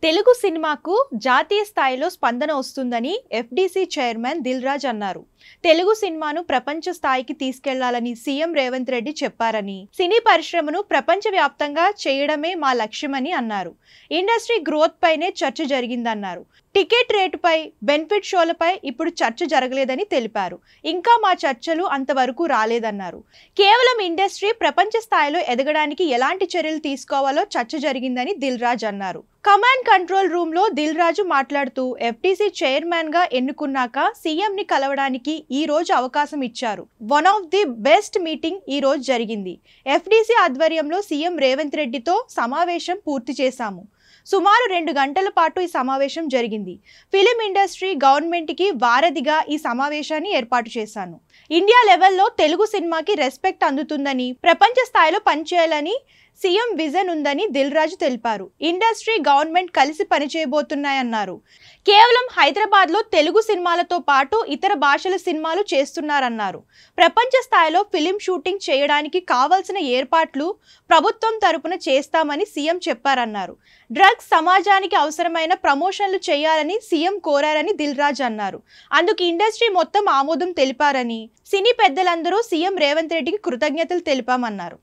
తెలుగు సినిమాకు జాతీయ స్థాయిలో స్పందన వస్తుందని ఎఫ్డీసీ చైర్మన్ దిల్ రాజు అన్నారు. తెలుగు సినిమాను ప్రపంచ స్థాయికి తీసుకెళ్లాలని సీఎం రేవంత్ రెడ్డి చెప్పారని, సినీ పరిశ్రమను ప్రపంచవ్యాప్తంగా చేయడమే మా లక్ష్యమని అన్నారు. ఇండస్ట్రీ గ్రోత్ పైనే చర్చ జరిగిందన్నారు. టికెట్ రేటుపై, బెనిఫిట్ షోలపై ఇప్పుడు చర్చ జరగలేదని తెలిపారు. ఇంకా మా చర్చలు అంతవరకు రాలేదన్నారు. కేవలం ఇండస్ట్రీ ప్రపంచ స్థాయిలో ఎదగడానికి ఎలాంటి చర్యలు తీసుకోవాలో చర్చ జరిగిందని దిల్ రాజు అన్నారు. కమాండ్ కంట్రోల్ రూమ్ లో దిల్ రాజు మాట్లాడుతూ ఎఫ్డీసీ చైర్మన్ గా ఎన్నుకున్నాక సీఎం ని కలవడానికి ఈ రోజు అవకాశం ఇచ్చారు. One of the best meeting ఈ రోజు జరిగింది. ఎఫ్డీసీ ఆధ్వర్యంలో సీఎం రేవంత్ రెడ్డితో సమావేశం పూర్తి చేశాము. సుమారు 2 గంటల పాటు ఈ సమావేశం జరిగింది. ఫిలిం ఇండస్ట్రీ గవర్నమెంట్ కి వారధిగా ఈ సమావేశాన్ని ఏర్పాటు చేశాను. ఇండియా లెవెల్లో తెలుగు సినిమాకి రెస్పెక్ట్ అందుతుందని, ప్రపంచ స్థాయిలో పనిచేయాలని సీఎం విజన్ ఉందని దిల్ రాజు తెలిపారు. ఇండస్ట్రీ గవర్నమెంట్ కలిసి పనిచేయబోతున్నాయన్నారు. కేవలం హైదరాబాద్ లో తెలుగు సినిమాలతో పాటు ఇతర భాషల సినిమాలు చేస్తున్నారన్నారు. ప్రపంచ స్థాయిలో ఫిలిం షూటింగ్ చేయడానికి కావాల్సిన ఏర్పాట్లు ప్రభుత్వం తరపున చేస్తామని సీఎం చెప్పారన్నారు. డ్రగ్స్ సమాజానికి అవసరమైన ప్రమోషన్లు చేయాలని సీఎం కోరారని దిల్ రాజు అన్నారు. అందుకు ఇండస్ట్రీ మొత్తం ఆమోదం తెలిపారని, సినీ పెద్దలందరూ సీఎం రేవంత్ రెడ్డికి కృతజ్ఞతలు తెలిపామన్నారు.